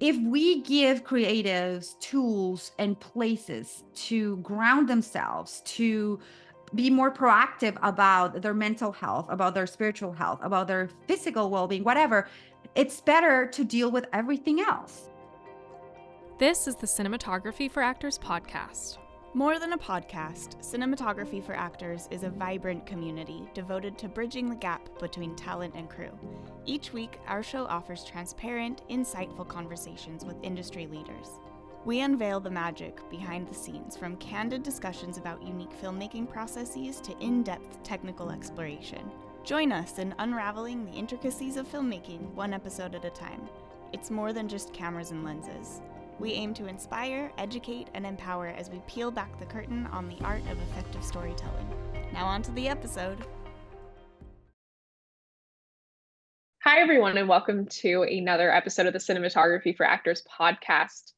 if we give creatives tools and places to ground themselves, to be more proactive about their mental health, about their spiritual health, about their physical well-being, whatever, it's better to deal with everything else. This is the Cinematography for Actors podcast. More than a podcast, Cinematography for Actors is a vibrant community devoted to bridging the gap between talent and crew. Each week, our show offers transparent, insightful conversations with industry leaders. We unveil the magic behind the scenes, from candid discussions about unique filmmaking processes to in-depth technical exploration. Join us in unraveling the intricacies of filmmaking one episode at a time. It's more than just cameras and lenses. We aim to inspire, educate, and empower as we peel back the curtain on the art of effective storytelling. Now on to the episode. Hi, everyone, and welcome to another episode of the Cinematography for Actors podcast.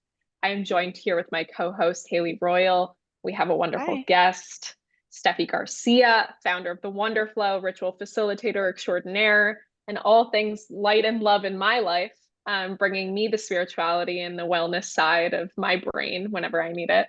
I am joined here with my co-host, Haley Royal. We have a wonderful guest, Stefy Garcia, founder of the Wonderflow, ritual facilitator extraordinaire, and all things light and love in my life, bringing me the spirituality and the wellness side of my brain whenever I need it.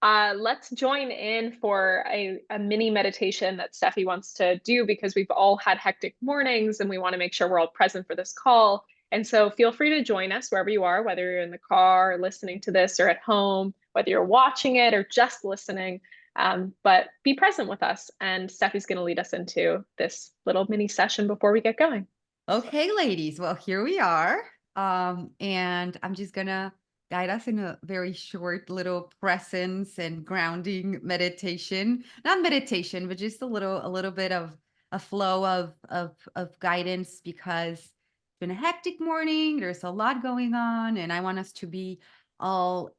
Let's join in for a mini meditation that Stefy wants to do, because we've all had hectic mornings and we want to make sure we're all present for this call. And so feel free to join us wherever you are, whether you're in the car listening to this or at home, whether you're watching it or just listening. But be present with us. And Stefy's going to lead us into this little mini session before we get going. Okay, ladies. Well, here we are. And I'm just gonna guide us in a very short little presence and grounding meditation. Not meditation, but just a little bit of a flow of guidance, because it's been a hectic morning. There's a lot going on, and I want us to be all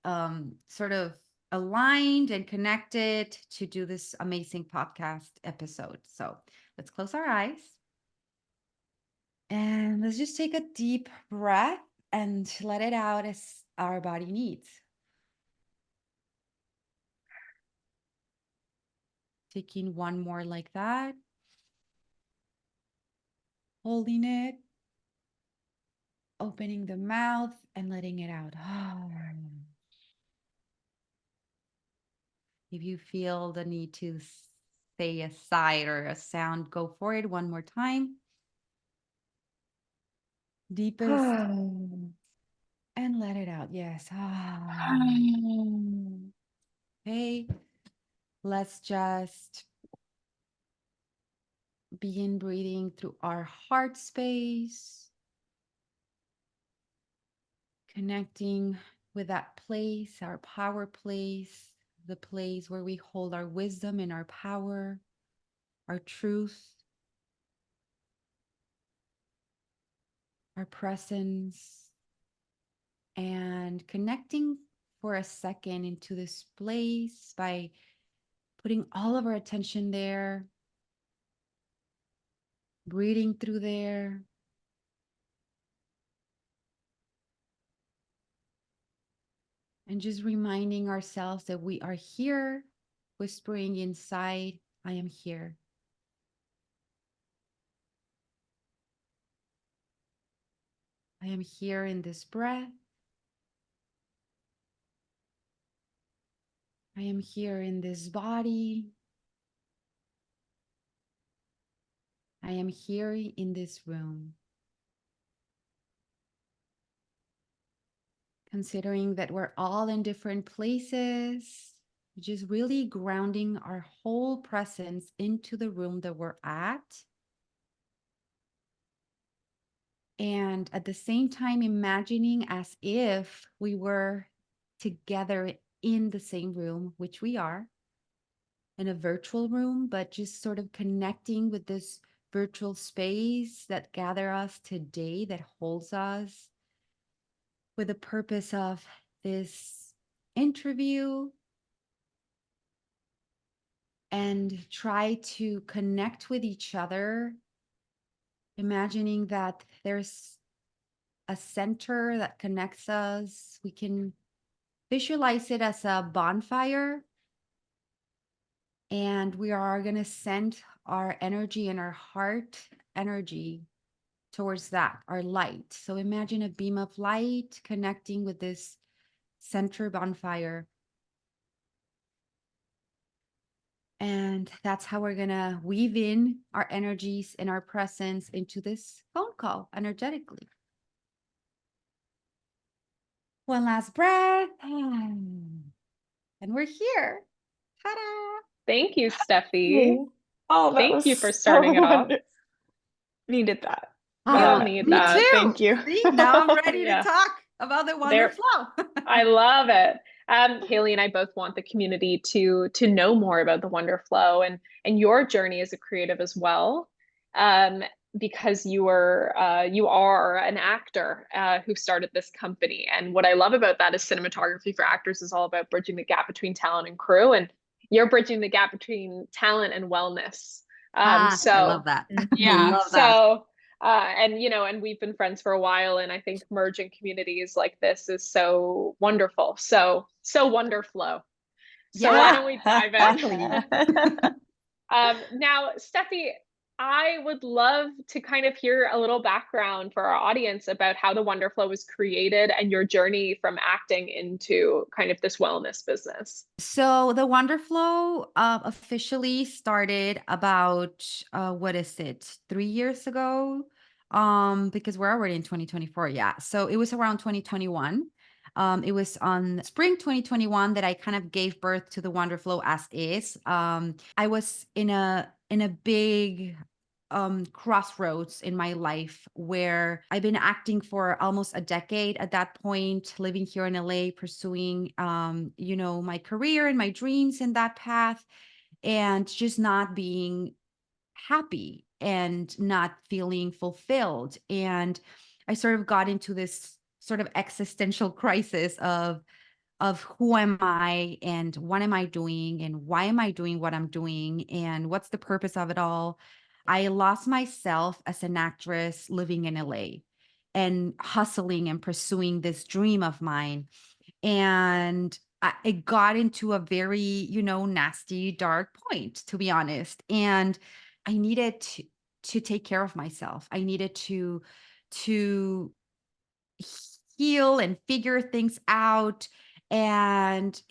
sort of aligned and connected to do this amazing podcast episode. So let's close our eyes. And let's just take a deep breath and let it out as our body needs. Taking one more like that. Holding it. Opening the mouth and letting it out. If you feel the need to say a sigh or a sound, go for it one more time. Deepest. And let it out. Yes. Okay. Let's just begin breathing through our heart space. Connecting with that place, our power place, the place where we hold our wisdom and our power, our truth, our presence, and connecting for a second into this place by putting all of our attention there, breathing through there. And just reminding ourselves that we are here, whispering inside, I am here. I am here in this breath. I am here in this body. I am here in this room. Considering that we're all in different places, just really grounding our whole presence into the room that we're at. And at the same time, imagining as if we were together in the same room, which we are, in a virtual room, but just sort of connecting with this virtual space that gather us today, that holds us, with the purpose of this interview, and try to connect with each other, imagining that there's a center that connects us. We can visualize it as a bonfire, and we are going to send our energy and our heart energy towards that, our light. So imagine a beam of light connecting with this center bonfire. And that's how we're gonna weave in our energies and our presence into this phone call energetically. One last breath. And we're here. Ta-da! Thank you, Stefy. Oh, that Thank was you for so starting it off. wonderful. Needed that. We all Ah, need me that. too. Thank you. See, now I'm ready Yeah. to talk about the There, Wonderflow. I love it. Haley and I both want the community to know more about the Wonderflow and your journey as a creative as well. Because you are an actor who started this company. And what I love about that is Cinematography for Actors is all about bridging the gap between talent and crew. And you're bridging the gap between talent and wellness. I love that. Yeah. Love that. So and we've been friends for a while, and I think merging communities like this is so wonderful. So Wonderflow. So why Yeah, don't we dive in? exactly. Now, Steffi, I would love to kind of hear a little background for our audience about how the Wonderflow was created and your journey from acting into kind of this wellness business. So the Wonderflow officially started about what is it, 3 years ago? Because we're already in 2024. Yeah. So it was around 2021. It was on spring 2021 that I kind of gave birth to the Wonderflow as is. I was in a big crossroads in my life where I've been acting for almost a decade at that point, living here in LA, pursuing my career and my dreams in that path, and just not being happy and not feeling fulfilled. And I sort of got into this sort of existential crisis of who am I and what am I doing and why am I doing what I'm doing and what's the purpose of it all. I lost myself as an actress living in LA and hustling and pursuing this dream of mine. And it got into a very, nasty, dark point, to be honest. And I needed to take care of myself. I needed to heal and figure things out. And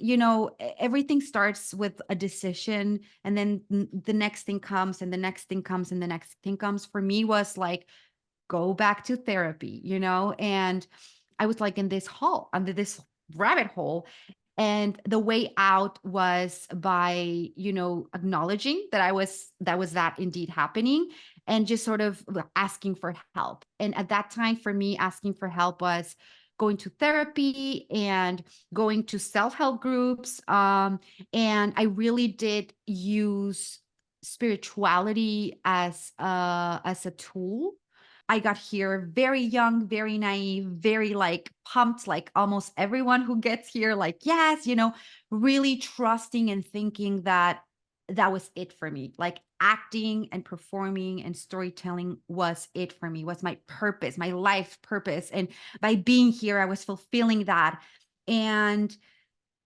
everything starts with a decision, and then the next thing comes, and the next thing comes, and the next thing comes. For me was like, go back to therapy. And I was like in this hole, under this rabbit hole. And the way out was by, acknowledging that indeed happening, and just sort of asking for help. And at that time, for me, asking for help was going to therapy and going to self-help groups. And I really did use spirituality as a tool. I got here very young, very naive, very like pumped, like almost everyone who gets here, like, yes, really trusting and thinking that that was it for me. Like acting and performing and storytelling was it for me, was my purpose, my life purpose. And by being here, I was fulfilling that. And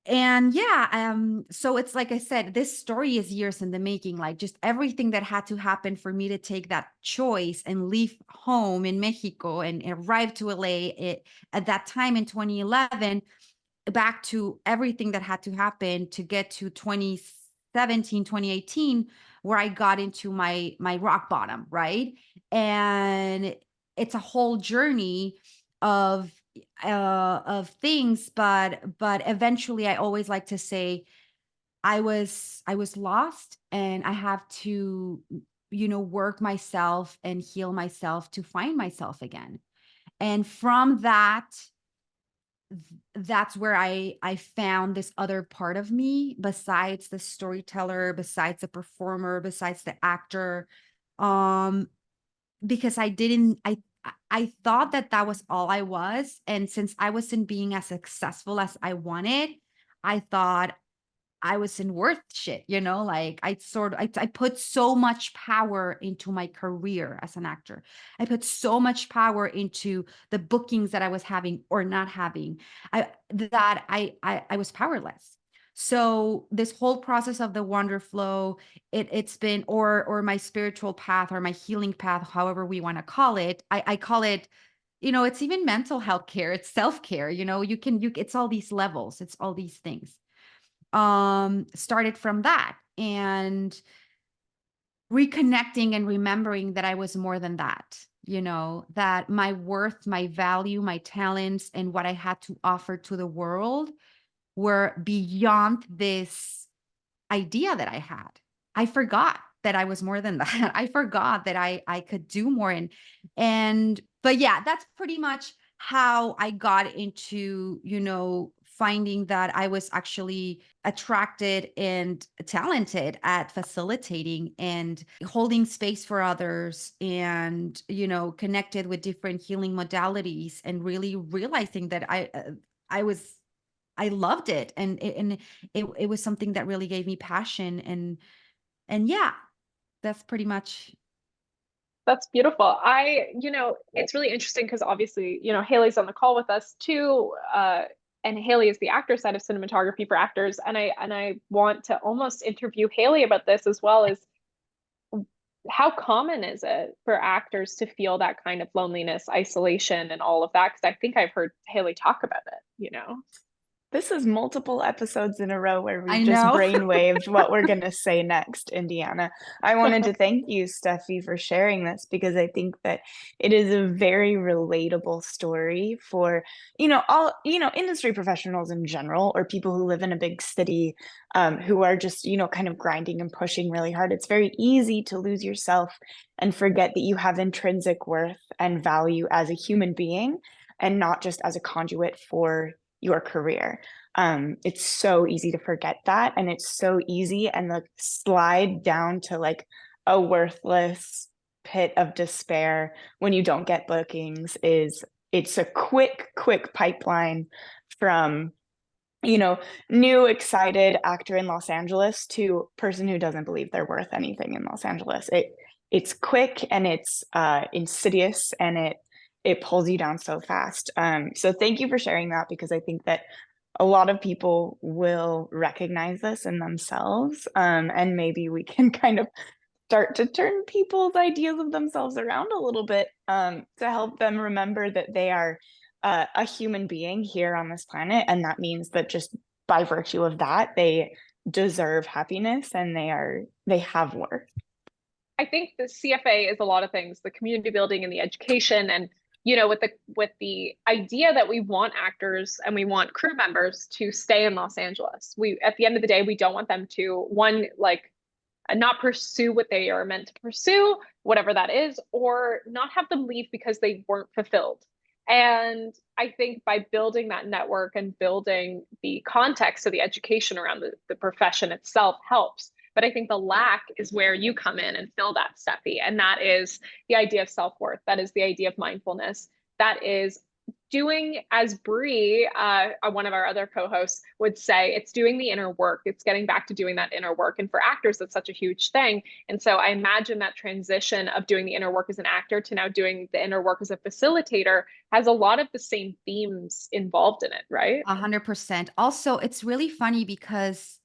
yeah, so it's like I said, this story is years in the making, like just everything that had to happen for me to take that choice and leave home in Mexico and arrive to LA at that time in 2011, back to everything that had to happen to get to 2017, 2018, where I got into my rock bottom, right? And it's a whole journey of things, but eventually I always like to say I was lost, and I have to work myself and heal myself to find myself again. And from that's where I found this other part of me, besides the storyteller, besides the performer, besides the actor. um because I thought that was all I was. And since I wasn't being as successful as I wanted, I thought I wasn't worth shit, like I put so much power into my career as an actor. I put so much power into the bookings that I was having or not having. I that I was powerless. So this whole process of the Wonderflow, it's been, or my spiritual path or my healing path, however we want to call it. I call it, it's even mental health care. It's self-care. It's all these levels. It's all these things. Started from that, and reconnecting and remembering that I was more than that, that my worth, my value, my talents, and what I had to offer to the world were beyond this idea that I had. I forgot that I was more than that. I forgot that I could do more. But yeah, that's pretty much how I got into, finding that I was actually attracted and talented at facilitating and holding space for others, and, connected with different healing modalities, and really realizing that I loved it, and it was something that really gave me passion, and yeah, that's pretty much. That's beautiful. It's really interesting because obviously, Haley's on the call with us too. And Haley is the actor side of cinematography for actors. And I want to almost interview Haley about this as well. As how common is it for actors to feel that kind of loneliness, isolation, and all of that? Because I think I've heard Haley talk about it. This is multiple episodes in a row where I we've just know. brainwaved what we're going to say next, Indiana. I wanted to thank you, Stefy, for sharing this, because I think that it is a very relatable story for, all, industry professionals in general, or people who live in a big city, who are just, kind of grinding and pushing really hard. It's very easy to lose yourself and forget that you have intrinsic worth and value as a human being, and not just as a conduit for your career. It's so easy to forget that, and it's so easy, and the slide down to like a worthless pit of despair when you don't get bookings it's a quick pipeline from new excited actor in Los Angeles to person who doesn't believe they're worth anything in Los Angeles. It's quick, and it's insidious, and it pulls you down so fast. So thank you for sharing that, because I think that a lot of people will recognize this in themselves. And maybe we can kind of start to turn people's ideas of themselves around a little bit, to help them remember that they are a human being here on this planet. And that means that just by virtue of that, they deserve happiness, and they have worth. I think the CFA is a lot of things, the community building and the education, and with the idea that we want actors and we want crew members to stay in Los Angeles. We, at the end of the day, we don't want them to, one, like, not pursue what they are meant to pursue, whatever that is, or not have them leave because they weren't fulfilled. And I think by building that network and building the context of the education around the profession itself helps. But I think the lack is where you come in and fill that, Steffi. And that is the idea of self-worth. That is the idea of mindfulness. That is doing, as Bree, one of our other co-hosts, would say, it's doing the inner work. It's getting back to doing that inner work. And for actors, that's such a huge thing. And so I imagine that transition of doing the inner work as an actor to now doing the inner work as a facilitator has a lot of the same themes involved in it, right? 100%. Also, it's really funny because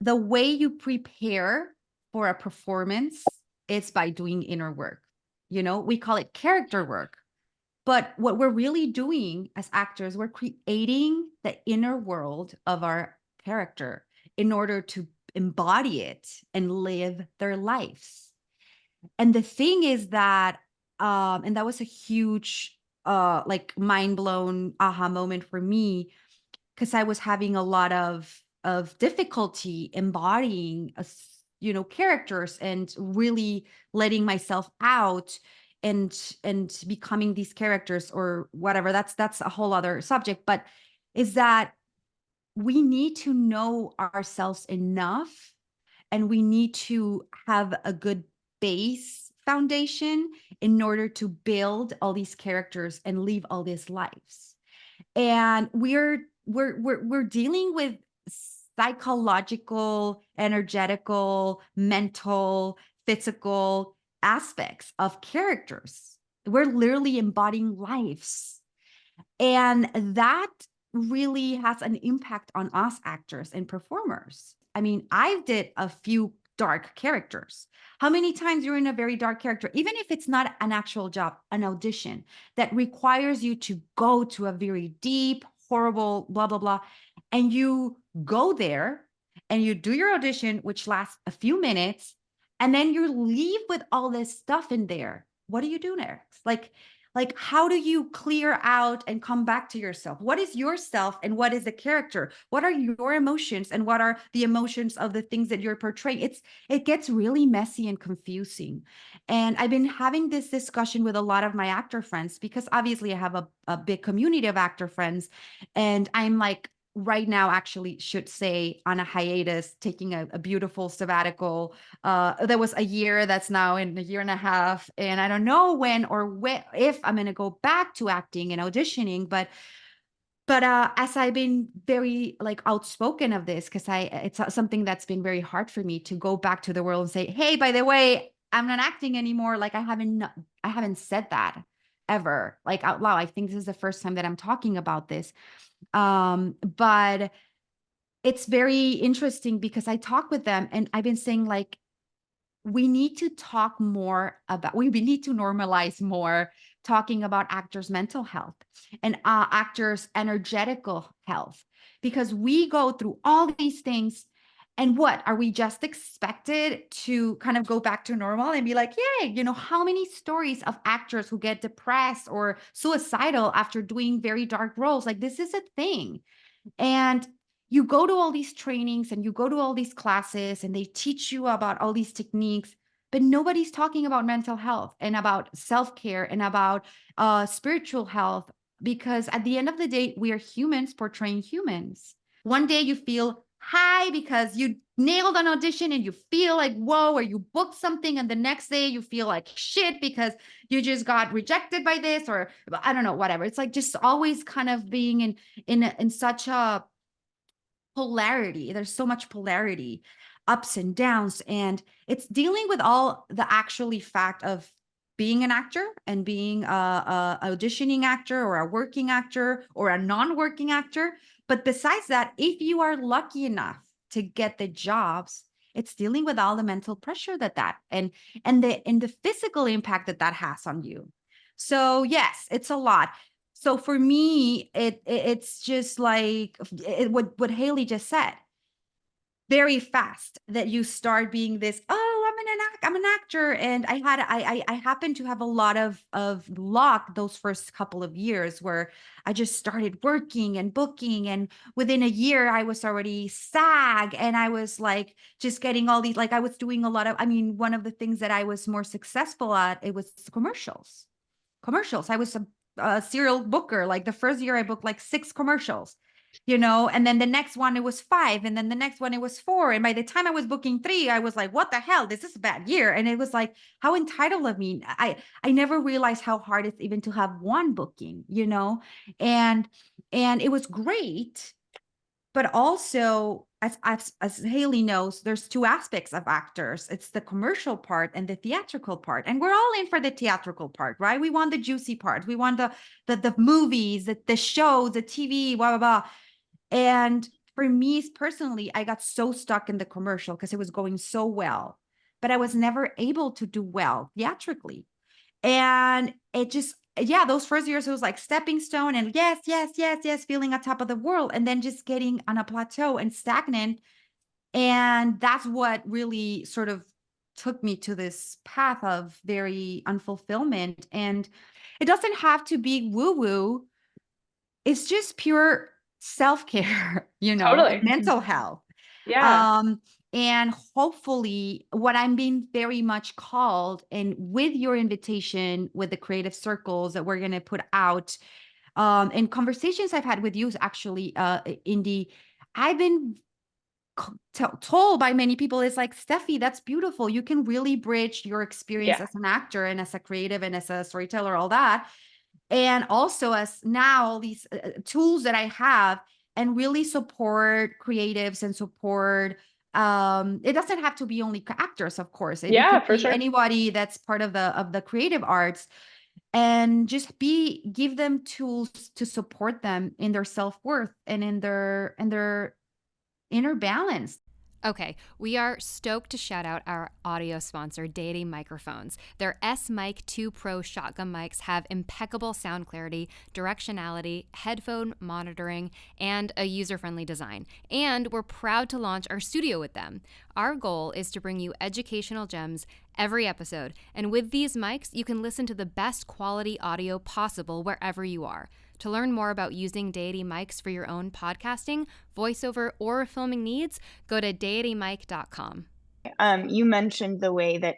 the way you prepare for a performance is by doing inner work. We call it character work. But what we're really doing as actors, we're creating the inner world of our character in order to embody it and live their lives. And the thing is that, and that was a huge, like, mind blown aha moment for me, because I was having a lot of difficulty embodying characters, and really letting myself out, and becoming these characters or whatever. That's a whole other subject. But is that we need to know ourselves enough, and we need to have a good base foundation in order to build all these characters and live all these lives. And we're dealing with psychological, energetical, mental, physical aspects of characters. We're literally embodying lives. And that really has an impact on us actors and performers. I mean, I did a few dark characters. How many times you're in a very dark character, even if it's not an actual job, an audition that requires you to go to a very deep, horrible, blah, blah, blah. And you go there and you do your audition, which lasts a few minutes, and then you leave with all this stuff in there. What do you do next? Like how do you clear out and come back to yourself? What is yourself and what is the character? What are your emotions and what are the emotions of the things that you're portraying? It gets really messy and confusing. And I've been having this discussion with a lot of my actor friends because obviously I have a big community of actor friends, and I'm like right now actually should say on a hiatus, taking a beautiful sabbatical. There was a year that's now in a year and a half, and I don't know when or if I'm going to go back to acting and auditioning, but as I've been very like outspoken of this, because it's something that's been very hard for me to go back to the world and say, hey, by the way, I'm not acting anymore. Like I haven't said that ever, like out loud. I think this is the first time that I'm talking about this. But it's very interesting because I talk with them and I've been saying like, we need to talk more about, we need to normalize more talking about actors' mental health and actors' energetical health, because we go through all these things. And what are we just expected to kind of go back to normal and be like, yay, how many stories of actors who get depressed or suicidal after doing very dark roles? Like, this is a thing. And you go to all these trainings and you go to all these classes and they teach you about all these techniques, but nobody's talking about mental health and about self-care and about spiritual health, because at the end of the day, we are humans portraying humans. One day you feel high because you nailed an audition and you feel like, whoa, or you booked something. And the next day you feel like shit because you just got rejected by this, or I don't know, whatever. It's like just always kind of being in such a polarity. There's so much polarity, ups and downs, and it's dealing with all the actually fact of being an actor and being a auditioning actor or a working actor or a non-working actor. But besides that, if you are lucky enough to get the jobs, it's dealing with all the mental pressure that and the physical impact that has on you. So yes, it's a lot. So for me, it's just like what Haley just said. Very fast that you start being this, oh, I'm an actor. And I happened to have a lot of luck those first couple of years where I just started working and booking, and within a year I was already SAG, and I was like just getting all these, like I was doing a lot of, I mean, one of the things that I was more successful at, it was commercials. I was a serial booker. Like the first year I booked like 6 commercials, and then the next one it was 5, and then the next one it was 4. And by the time I was booking 3, I was like, what the hell? This is a bad year. And it was like, how entitled of me. I never realized how hard it's even to have one booking, and it was great. But also, as Haley knows, there's 2 aspects of actors. It's the commercial part and the theatrical part. And we're all in for the theatrical part, right? We want the juicy part. We want the movies, the shows, the TV, blah, blah, blah. And for me personally, I got so stuck in the commercial because it was going so well, but I was never able to do well theatrically. And it just, yeah, those first years, it was like stepping stone and yes, yes, yes, yes, feeling on top of the world, and then just getting on a plateau and stagnant. And that's what really sort of took me to this path of very unfulfillment. And it doesn't have to be woo woo. It's just pure self-care, and Totally. mental health. Yeah. Um, and hopefully what I'm being very much called, and with your invitation with the creative circles that we're going to put out, and conversations I've had with you actually, Indy, I've been told by many people, it's like, Stefy, that's beautiful. You can really bridge your experience Yeah. as an actor and as a creative and as a storyteller, all that. And also as now all these tools that I have, and really support creatives and support, it doesn't have to be only actors, of course. It Yeah, could for be sure. anybody that's part of the creative arts. and just give them tools to support them in their self-worth and in their inner balance. Okay, we are stoked to shout out our audio sponsor, Deity Microphones. Their S-Mic 2 Pro shotgun mics have impeccable sound clarity, directionality, headphone monitoring, and a user-friendly design. And we're proud to launch our studio with them. Our goal is to bring you educational gems every episode, and with these mics, you can listen to the best quality audio possible wherever you are. To learn more about using Deity mics for your own podcasting, voiceover, or filming needs, go to deitymic.com. You mentioned the way that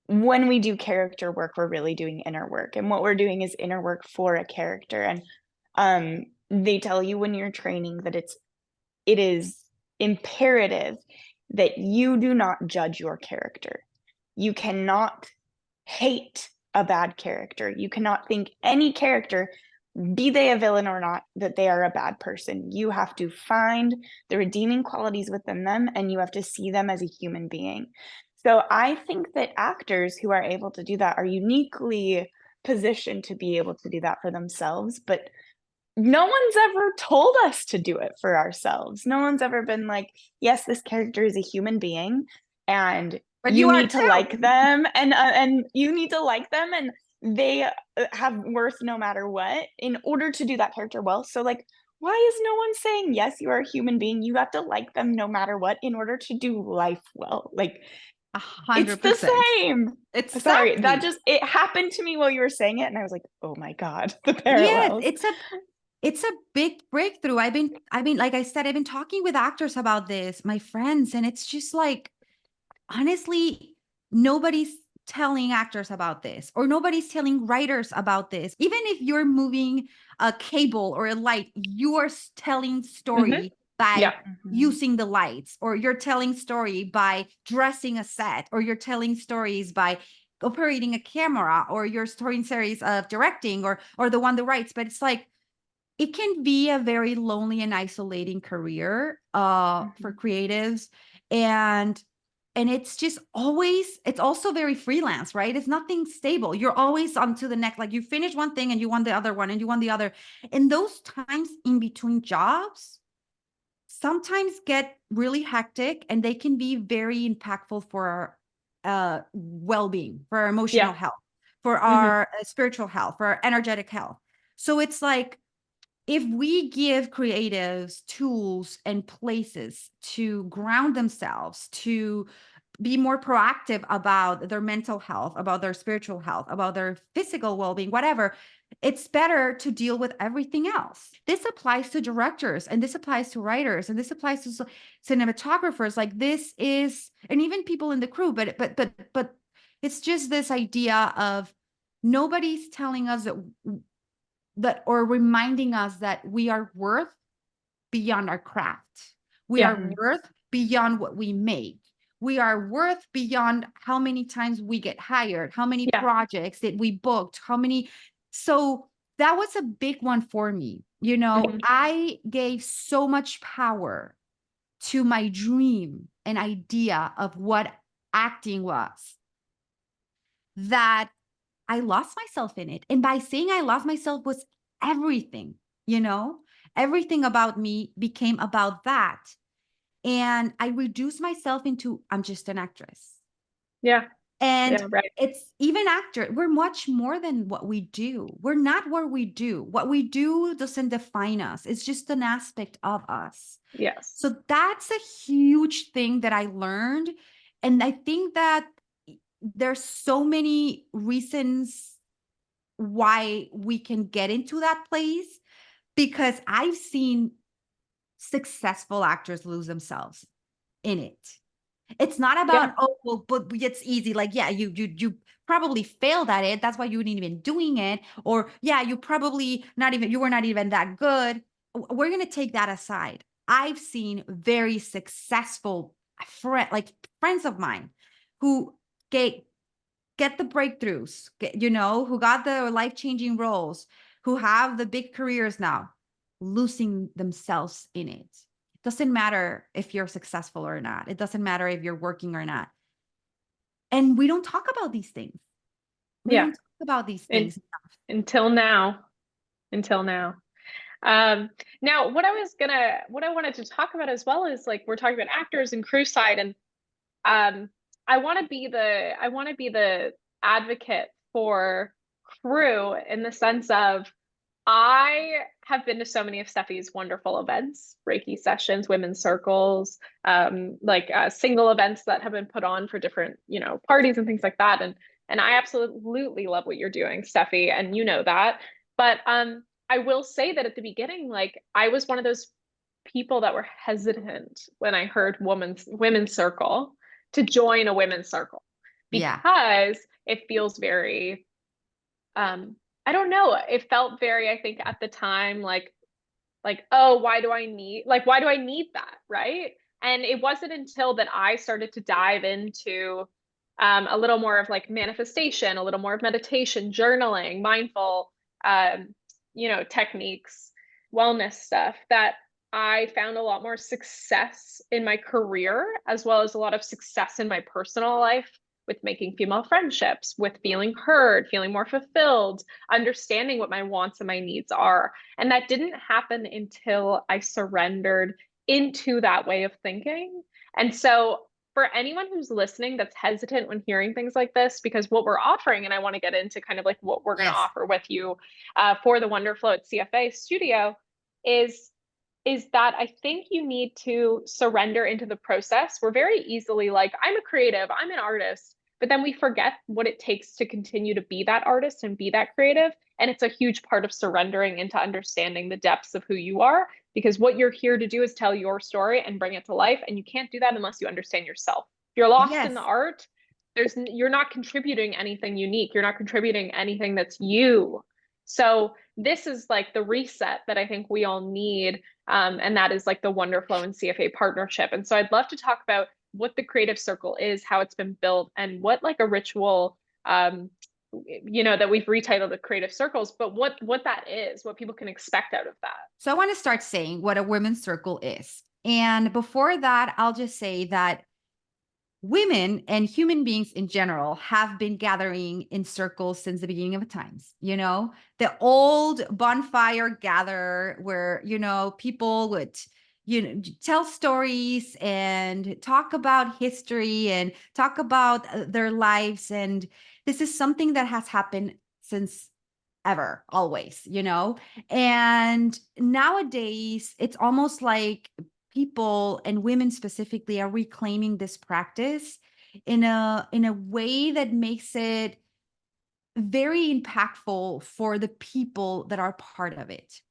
when we do character work, we're really doing inner work. And what we're doing is inner work for a character. And they tell you when you're training that it is imperative that you do not judge your character. You cannot hate a bad character. You cannot think any character, be they a villain or not, that they are a bad person. You have to find the redeeming qualities within them, and you have to see them as a human being. So I think that actors who are able to do that are uniquely positioned to be able to do that for themselves, but no one's ever told us to do it for ourselves. No one's ever been like, yes, this character is a human being, and But you you are need to too. like them, and you need to like them, and they have worth no matter what in order to do that character well. So like, why is no one saying, yes, you are a human being, you have to like them no matter what in order to do life well? Like, it's the 100%. same. Sorry, that Exactly. just, it happened to me while you were saying it, and I was like, oh my God, the Yes, parallels. it's a big breakthrough. I've been, like I said, I've been talking with actors about this, my friends, and it's just like, honestly, nobody's telling actors about this, or nobody's telling writers about this. Even if you're moving a cable or a light, you are telling story by Yeah. using the lights, or you're telling story by dressing a set, or you're telling stories by operating a camera, or you're storing series of directing, or the one that writes. But it's like, it can be a very lonely and isolating career for creatives. And it's also very freelance, right? It's nothing stable. You're always on to the next, like you finish one thing and you want the other one and you want the other. And those times in between jobs sometimes get really hectic, and they can be very impactful for our well-being, for our emotional Yeah. health, for our spiritual health, for our energetic health. So it's like, if we give creatives tools and places to ground themselves, to be more proactive about their mental health, about their spiritual health, about their physical well-being, whatever, it's better to deal with everything else. This applies to directors, and this applies to writers, and this applies to cinematographers. Like, this is, and even people in the crew, but it's just this idea of, nobody's telling us that or reminding us that we are worth beyond our craft. We Yeah. are worth beyond what we make. We are worth beyond how many times we get hired, how many Yeah. projects that we booked, how many. So that was a big one for me. You know, I gave so much power to my dream and idea of what acting was, that I lost myself in it. And by saying I lost myself was everything, you know, everything about me became about that. And I reduced myself into, I'm just an actress. Yeah. And Yeah. Right. it's even actor, we're much more than what we do. We're not what we do. What we do doesn't define us. It's just an aspect of us. Yes. So that's a huge thing that I learned. And I think that there's so many reasons why we can get into that place, because I've seen successful actors lose themselves in it. It's not about, Yeah. oh, well, but it's easy. Like, yeah, you probably failed at it. That's why you didn't even doing it. Or yeah, you were not even that good. We're going to take that aside. I've seen very successful friends of mine who get the breakthroughs, who got the life-changing roles, who have the big careers now, losing themselves in it. It doesn't matter if you're successful or not. It doesn't matter if you're working or not. And we don't talk about these things. We Yeah. don't talk about these In, things. until now. Until now. Now what I wanted to talk about as well is like, we're talking about actors and crew side, and I want to be the advocate for crew in the sense of, I have been to so many of Steffi's wonderful events, Reiki sessions, women's circles, single events that have been put on for different, parties and things like that. And I absolutely love what you're doing, Steffi, and you know that. But I will say that at the beginning, like, I was one of those people that were hesitant when I heard women's circle, to join a women's circle, Yeah. because it feels very, I don't know, it felt very, I think at the time, like, oh, why do I need that, right? And it wasn't until that I started to dive into a little more of like manifestation, a little more of meditation, journaling, mindful, um, techniques, wellness stuff, that I found a lot more success in my career, as well as a lot of success in my personal life, with making female friendships, with feeling heard, feeling more fulfilled, understanding what my wants and my needs are. And that didn't happen until I surrendered into that way of thinking. And so, for anyone who's listening that's hesitant when hearing things like this, because what we're offering, and I want to get into kind of like what we're going to Yes. offer with you for the Wonderflow at CFA studio, is that I think you need to surrender into the process. We're very easily like, I'm a creative, I'm an artist, but then we forget what it takes to continue to be that artist and be that creative. And it's a huge part of surrendering into understanding the depths of who you are, because what you're here to do is tell your story and bring it to life. And you can't do that unless you understand yourself. If you're lost in the Yes. art, you're not contributing anything unique. You're not contributing anything that's you. So this is like the reset that I think we all need. And that is like the Wonderflow and CFA partnership. And so I'd love to talk about what the creative circle is, how it's been built, and what like a ritual, that we've retitled the creative circles, but what that is, what people can expect out of that. So I want to start saying what a women's circle is. And before that, I'll just say that women and human beings in general have been gathering in circles since the beginning of times. The old bonfire gather where, people would, tell stories and talk about history and talk about their lives. And this is something that has happened since ever, always. And nowadays, it's almost like people and women specifically are reclaiming this practice in a way that makes it very impactful for the people that are part of it.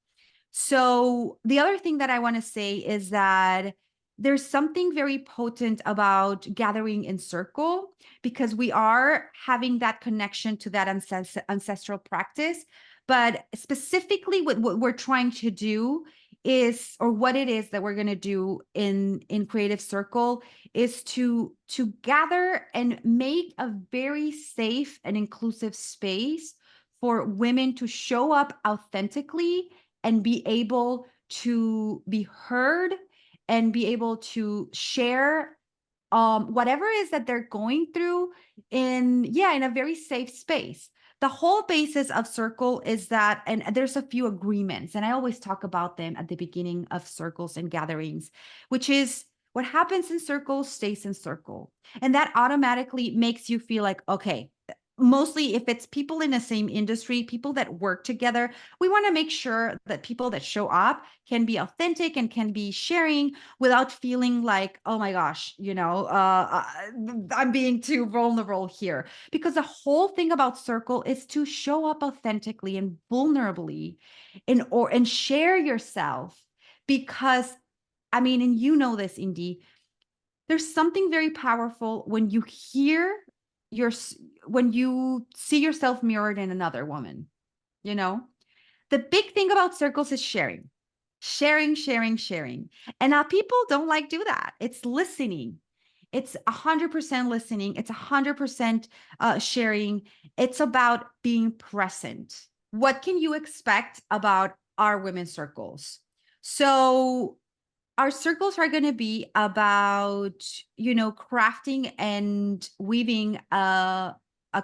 So the other thing that I want to say is that there's something very potent about gathering in circle, because we are having that connection to that ancestral practice. But specifically what we're trying to do is, or what it is that we're going to do in creative circle, is to gather and make a very safe and inclusive space for women to show up authentically and be able to be heard and be able to share whatever it is that they're going through in a very safe space. The whole basis of circle is that, and there's a few agreements, and I always talk about them at the beginning of circles and gatherings, which is what happens in circles stays in circle. And that automatically makes you feel like, okay, mostly if it's people in the same industry, people that work together, we want to make sure that people that show up can be authentic and can be sharing without feeling like, oh my gosh, I'm being too vulnerable here. Because the whole thing about circle is to show up authentically and vulnerably and share yourself. Because and you know this, Indy, there's something very powerful when you when you see yourself mirrored in another woman. The big thing about circles is sharing, sharing, sharing, sharing. And now people don't like do that. It's listening. It's 100% listening. It's 100% sharing. It's about being present. What can you expect about our women's circles? So our circles are going to be about, crafting and weaving a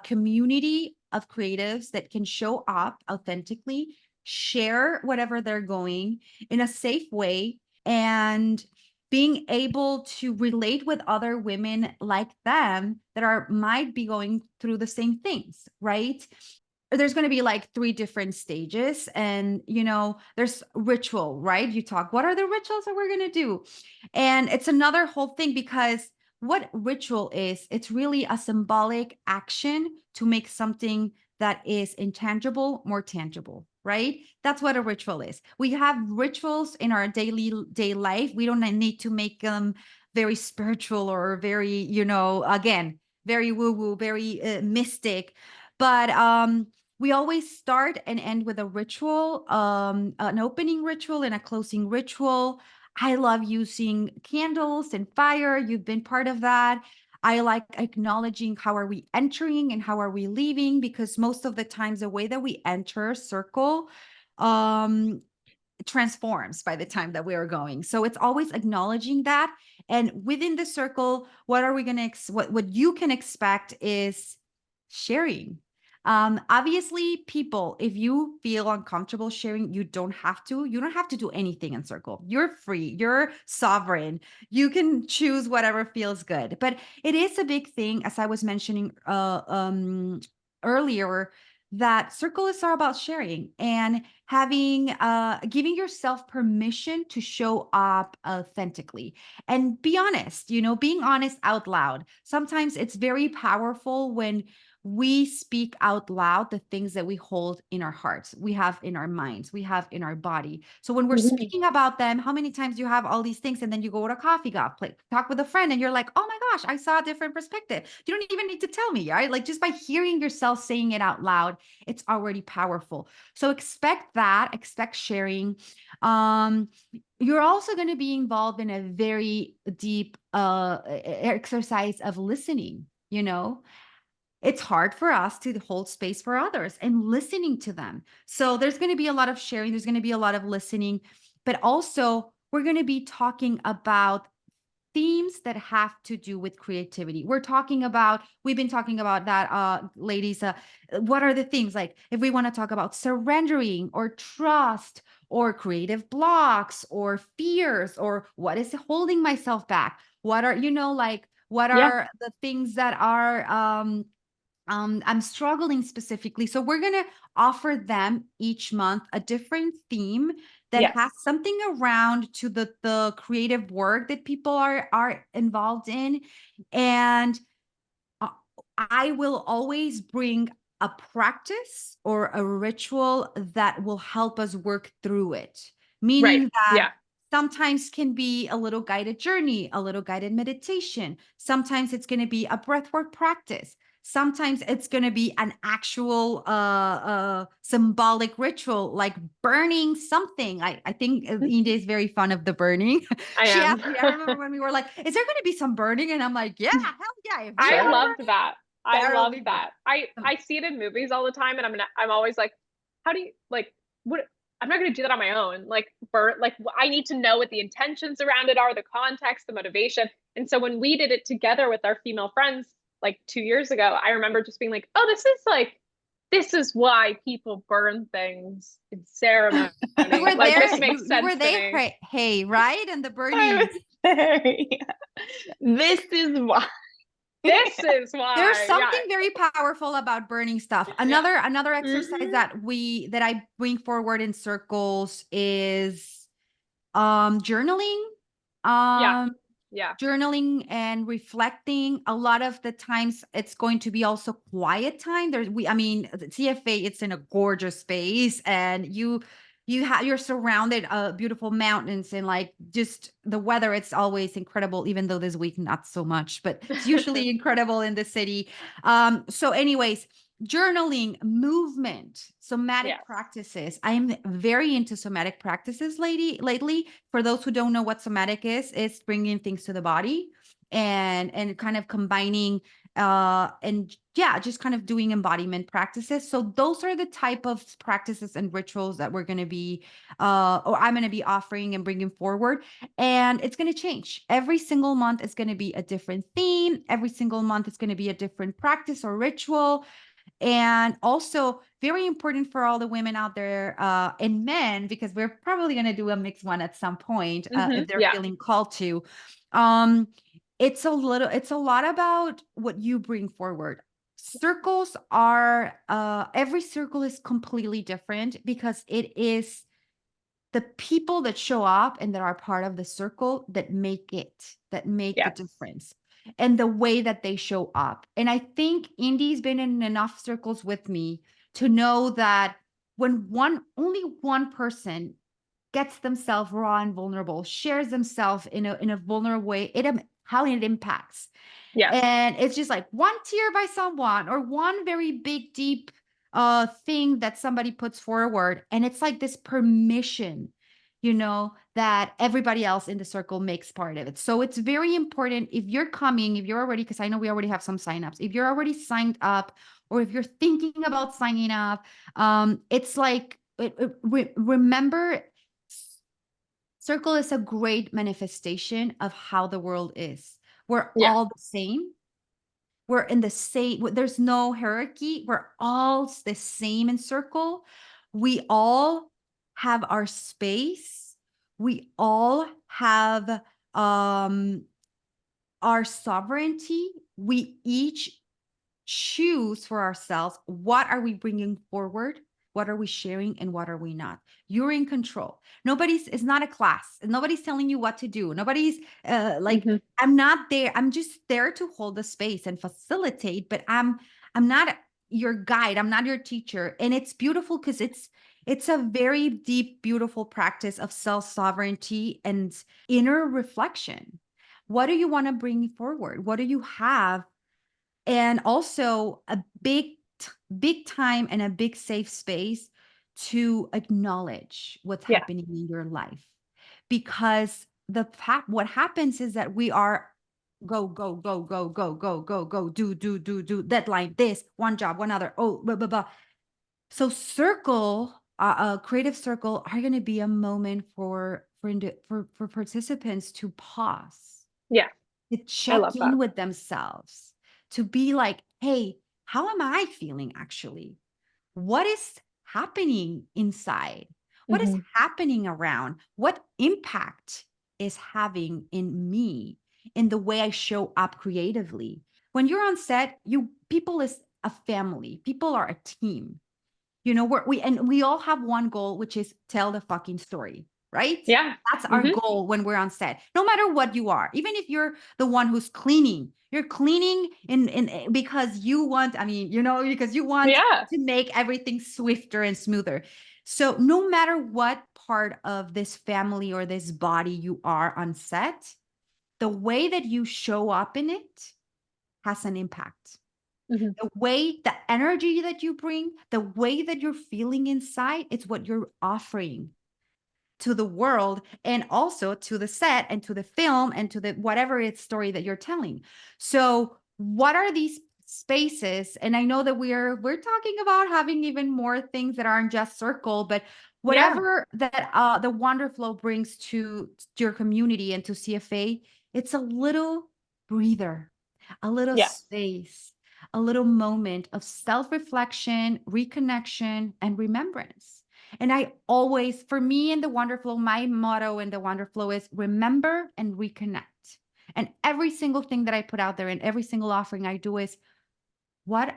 community of creatives that can show up authentically, share whatever they're going in a safe way, and being able to relate with other women like them that might be going through the same things, right? There's going to be like 3 different stages, and there's ritual, right? You talk, what are the rituals that we're going to do? And it's another whole thing, because what ritual is, it's really a symbolic action to make something that is intangible more tangible, right? That's what a ritual is. We have rituals in our day life. We don't need to make them very spiritual or very, again, very woo woo, very mystic. But we always start and end with a ritual, an opening ritual and a closing ritual. I love using candles and fire. You've been part of that. I like acknowledging how are we entering and how are we leaving, because most of the times the way that we enter a circle transforms by the time that we are going. So it's always acknowledging that. And within the circle, what are we going to, what you can expect is sharing. Obviously, people, if you feel uncomfortable sharing, you don't have to do anything in circle. You're free, you're sovereign. You can choose whatever feels good. But it is a big thing, as I was mentioning earlier, that circle is all about sharing and having giving yourself permission to show up authentically and be honest, being honest out loud. Sometimes it's very powerful when we speak out loud the things that we hold in our hearts, we have in our minds, we have in our body. So when we're speaking about them, how many times you have all these things, and then you go to a coffee shop, talk with a friend, and you're like, oh my gosh, I saw a different perspective. You don't even need to tell me, right? Like, just by hearing yourself saying it out loud, it's already powerful. So expect that, expect sharing. You're also going to be involved in a very deep exercise of listening. It's hard for us to hold space for others and listening to them. So there's going to be a lot of sharing, there's going to be a lot of listening, but also we're going to be talking about themes that have to do with creativity. We've been talking about that, ladies. What are the things, like if we want to talk about surrendering or trust or creative blocks or fears, or what is holding myself back? What are, what are the things that are, I'm struggling specifically. So we're going to offer them each month a different theme that has something around to the creative work that people are involved in. And I will always bring a practice or a ritual that will help us work through it. Meaning that sometimes can be a little guided journey, a little guided meditation. Sometimes it's going to be a breathwork practice. Sometimes it's going to be an actual symbolic ritual, like burning something. I think Inde is very fond of the burning. I am. Asked me, I remember when we were like, is there going to be some burning? And I'm like, yeah, hell yeah. If I loved that. I love burning, that. I see it in movies all the time, and I'm always like, how do you, like, what? I'm not going to do that on my own. Like, I need to know what the intentions around it are, the context, the motivation. And so when we did it together with our female friends like 2 years ago, I remember just being like, oh, this is why people burn things in ceremony. You were Like, there. this makes sense. You were there. To me. Hey, right? And the I burning. was there. This is why. This is why. There's something very powerful about burning stuff. Another exercise that I bring forward in circles is journaling. Journaling and reflecting. A lot of the times it's going to be also quiet time. The CFA, it's in a gorgeous space, and you're surrounded beautiful mountains, and like just the weather, it's always incredible, even though this week not so much, but it's usually incredible in the city. So anyways, journaling, movement, somatic practices. I'm very into somatic practices lately. For those who don't know what somatic is, it's bringing things to the body and kind of combining just kind of doing embodiment practices. So those are the type of practices and rituals that we're going to be or I'm going to be offering and bringing forward. And it's going to change every single month. It's going to be a different theme. Every single month it's going to be a different practice or ritual. And also very important for all the women out there and men, because we're probably going to do a mixed one at some point if they're Yeah. feeling called to. It's a lot about what you bring forward. Circles are every circle is completely different because it is the people that show up and that are part of the circle that make the Yes. difference, and the way that they show up. And I think Indy's been in enough circles with me to know that when only one person gets themselves raw and vulnerable, shares themselves in a vulnerable way, how it impacts. Yes. And it's just like one tear by someone or one very big, deep thing that somebody puts forward. And it's like this permission, that everybody else in the circle makes part of it. So it's very important if you're already, because I know we already have some signups, if you're already signed up or if you're thinking about signing up, it's like, remember, circle is a great manifestation of how the world is. We're Yeah. all the same. We're in the same, there's no hierarchy. We're all the same in circle. We all have our space. We all have our sovereignty. We each choose for ourselves, what are we bringing forward, what are we sharing, and what are we not. You're in control. It's not a class, nobody's telling you what to do. Nobody's I'm not there, I'm just there to hold the space and facilitate, but I'm not your guide, I'm not your teacher. And it's beautiful because it's a very deep, beautiful practice of self-sovereignty and inner reflection. What do you want to bring forward? What do you have? And also a big time and a big safe space to acknowledge what's Yeah. happening in your life, because what happens is that we are go go go go go go go go do deadline, this one job, one other, oh blah blah blah. So circle a creative circle are going to be a moment for participants to pause, Yeah. to I check love that. in with themselves, to be like, hey, how am I feeling actually? What is happening inside? What is happening around? What impact is having in me, in the way I show up creatively? When you're on set, people is a family. People are a team. We all have one goal, which is tell the fucking story, right? Yeah. That's our goal when we're on set, no matter what you are. Even if you're the one who's cleaning, you're cleaning in because you want, because you want Yeah. to make everything swifter and smoother. So no matter what part of this family or this body you are on set, the way that you show up in it has an impact. The way, the energy that you bring, the way that you're feeling inside, it's what you're offering to the world, and also to the set and to the film and to the whatever it's story that you're telling. So what are these spaces? And I know that we're talking about having even more things that aren't just circle, but whatever that the Wonderflow brings to your community and to CFA, it's a little breather, a little Yeah. space, a little moment of self-reflection, reconnection, and remembrance. And I always, for me in the Wonderflow, my motto in the Wonderflow is remember and reconnect. And every single thing that I put out there and every single offering I do is what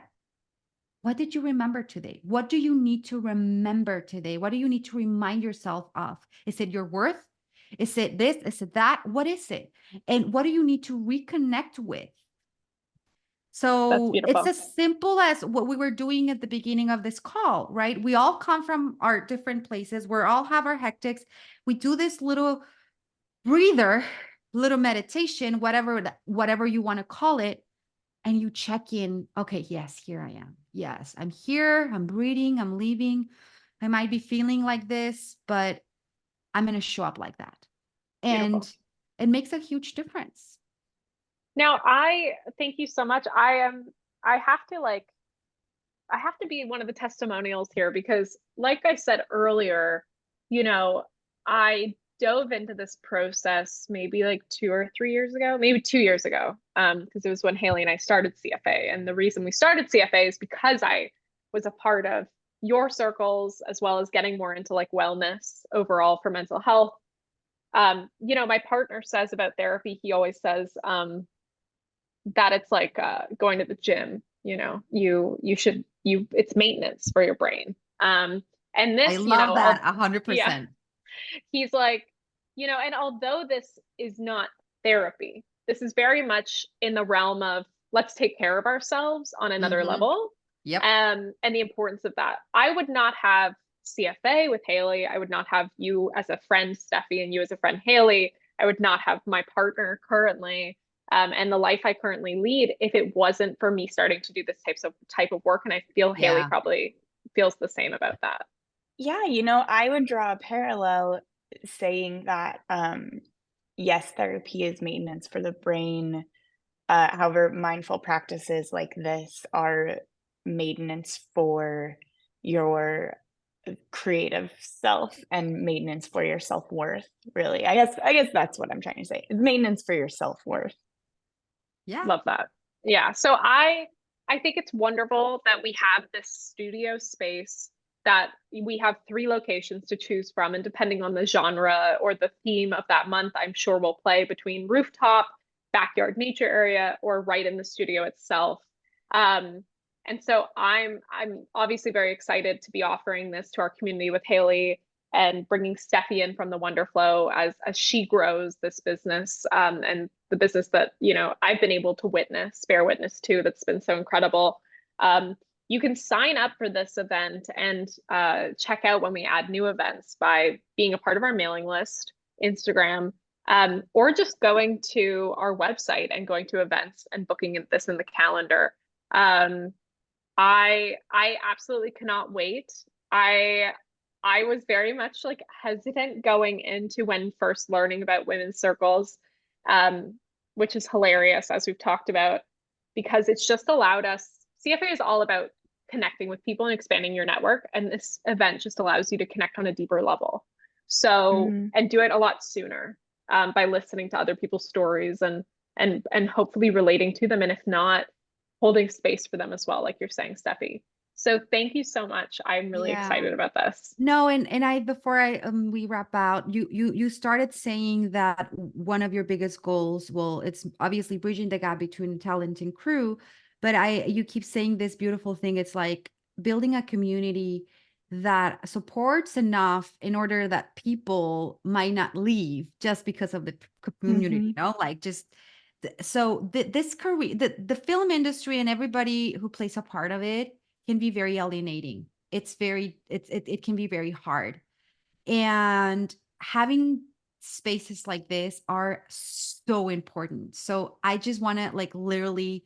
did you remember today? What do you need to remember today? What do you need to remind yourself of? Is it your worth? Is it this? Is it that? What is it? And what do you need to reconnect with? That's So it's beautiful. as simple as what we were doing at the beginning of this call, right? We all come from our different places. We all have our hectics. We do this little breather, little meditation, whatever you want to call it, and you check in. Okay, yes, here I am. Yes, I'm here. I'm breathing. I'm leaving. I might be feeling like this, but I'm going to show up like that. Beautiful. And it makes a huge difference. Now, I thank you so much. I have to I have to be one of the testimonials here because like I said earlier, you know, I dove into this process maybe like 2 or 3 years ago, maybe 2 years ago, because it was when Haley and I started CFA. And the reason we started CFA is because I was a part of your circles, as well as getting more into like wellness overall for mental health. My partner says about therapy, he always says that it's like going to the gym. It's maintenance for your brain. And I this, love that 100%. yeah, he's like, and although this is not therapy, this is very much in the realm of let's take care of ourselves on another level. Yep. And the importance of that. I would not have CFA with Haley. I would not have you as a friend, Stefy, and you as a friend, Haley. I would not have my partner currently, and the life I currently lead if it wasn't for me starting to do this type of work. And I feel Haley Yeah. probably feels the same about that. Yeah, I would draw a parallel saying that, yes, therapy is maintenance for the brain. However, mindful practices like this are maintenance for your creative self and maintenance for your self-worth, really. I guess that's what I'm trying to say. It's maintenance for your self-worth. Yeah. Love that. Yeah. So I think it's wonderful that we have this studio space, that we have 3 locations to choose from, and depending on the genre or the theme of that month, I'm sure we'll play between rooftop, backyard nature area, or right in the studio itself. And so I'm obviously very excited to be offering this to our community with Haley, and bringing Stefy in from the Wonderflow as she grows this business, and the business that I've been able to bear witness to, that's been so incredible. You can sign up for this event and check out when we add new events by being a part of our mailing list, Instagram, or just going to our website and going to events and booking this in the calendar. I absolutely cannot wait. I was very much like hesitant going into when first learning about women's circles, which is hilarious, as we've talked about, because it's just allowed us. CFA is all about connecting with people and expanding your network, and this event just allows you to connect on a deeper level. So, and do it a lot sooner, by listening to other people's stories and hopefully relating to them, and if not, holding space for them as well, like you're saying, Stefy. So thank you so much. I'm really excited about this. No, and I before we wrap out, you started saying that one of your biggest goals, well, it's obviously bridging the gap between talent and crew, but you keep saying this beautiful thing. It's like building a community that supports enough in order that people might not leave just because of the community, like just so this career, the film industry and everybody who plays a part of it can be very alienating. It can be very hard. And having spaces like this are so important. So I just want to like literally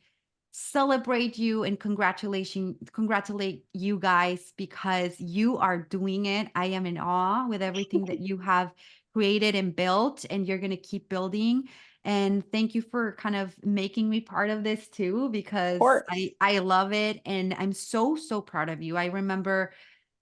celebrate you and congratulate you guys, because you are doing it. I am in awe with everything that you have created and built, and you're going to keep building. And thank you for kind of making me part of this too, because I love it. And I'm so, so proud of you. I remember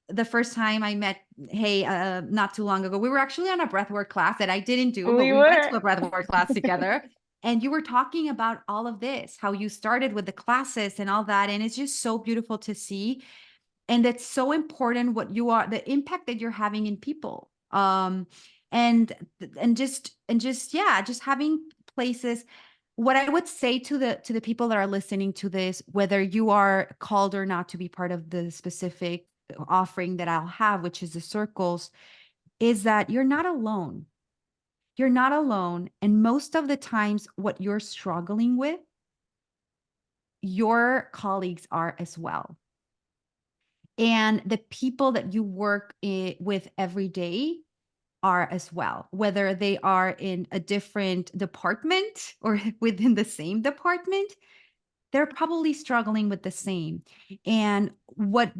the first time I met not too long ago. We were actually on a breathwork class that I didn't do, but we went to a breathwork class together. And you were talking about all of this, how you started with the classes and all that. And it's just so beautiful to see. And it's so important what you are, the impact that you're having in people. And yeah, just having places. What I would say to the people that are listening to this, whether you are called or not to be part of the specific offering that I'll have, which is the circles, is that you're not alone. You're not alone. And most of the times, what you're struggling with, your colleagues are as well. And the people that you work with every day are as well, whether they are in a different department or within the same department, they're probably struggling with the same. And what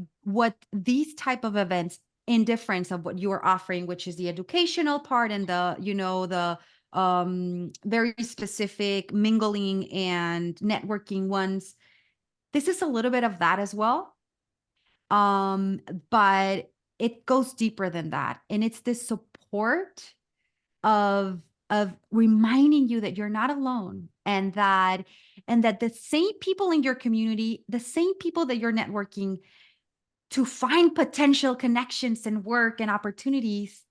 these type of events, in difference of what you're offering, which is the educational part and the very specific mingling and networking ones, this is a little bit of that as well. But it goes deeper than that. And it's this support of reminding you that you're not alone, and that the same people in your community, the same people that you're networking to find potential connections and work and opportunities,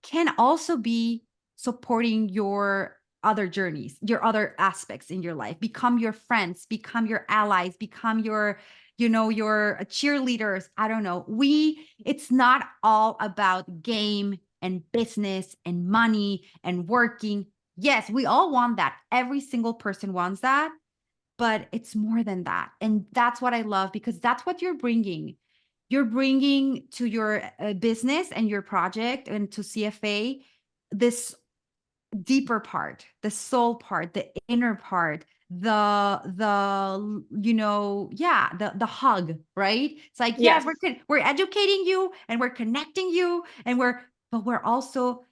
can also be supporting your other journeys, your other aspects in your life, become your friends, become your allies, become your, your cheerleaders. I don't know. It's not all about game and business and money and working. Yes, we all want that. Every single person wants that, but it's more than that. And that's what I love, because that's what you're bringing. You're bringing to your business and your project and to CFA this deeper part, the soul part, the inner part, the hug, right? It's like, yes, Yes. we're educating you and we're connecting you, and but we're also,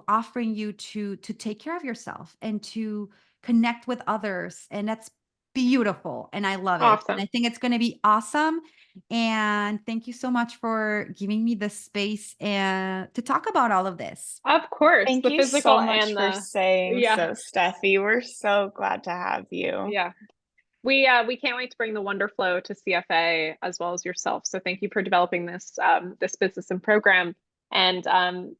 offering you to take care of yourself and to connect with others. And that's beautiful. And I love it. And I Awesome. think it's going to be awesome. And thank you so much for giving me the space and to talk about all of this. Of course, Thank the you physical so much and for the saying yeah, so, Stefy. We're so glad to have you. yeah. We can't wait to bring the Wonderflow to CFA as well as yourself. So thank you for developing this business and program. And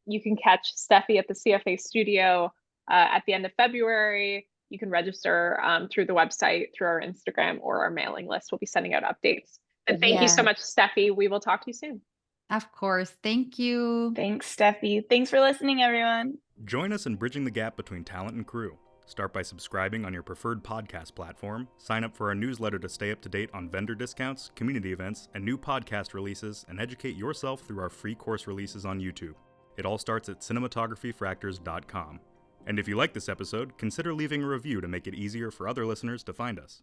you can catch Stefy at the CFA studio at the end of February. You can register through the website, through our Instagram or our mailing list. We'll be sending out updates. And thank you so Yeah, much, Stefy. We will talk to you soon. of course. Thank you. Thanks, Stefy. Thanks for listening, everyone. Join us in bridging the gap between talent and crew. Start by subscribing on your preferred podcast platform, sign up for our newsletter to stay up to date on vendor discounts, community events, and new podcast releases, and educate yourself through our free course releases on YouTube. It all starts at cinematographyforactors.com. And if you like this episode, consider leaving a review to make it easier for other listeners to find us.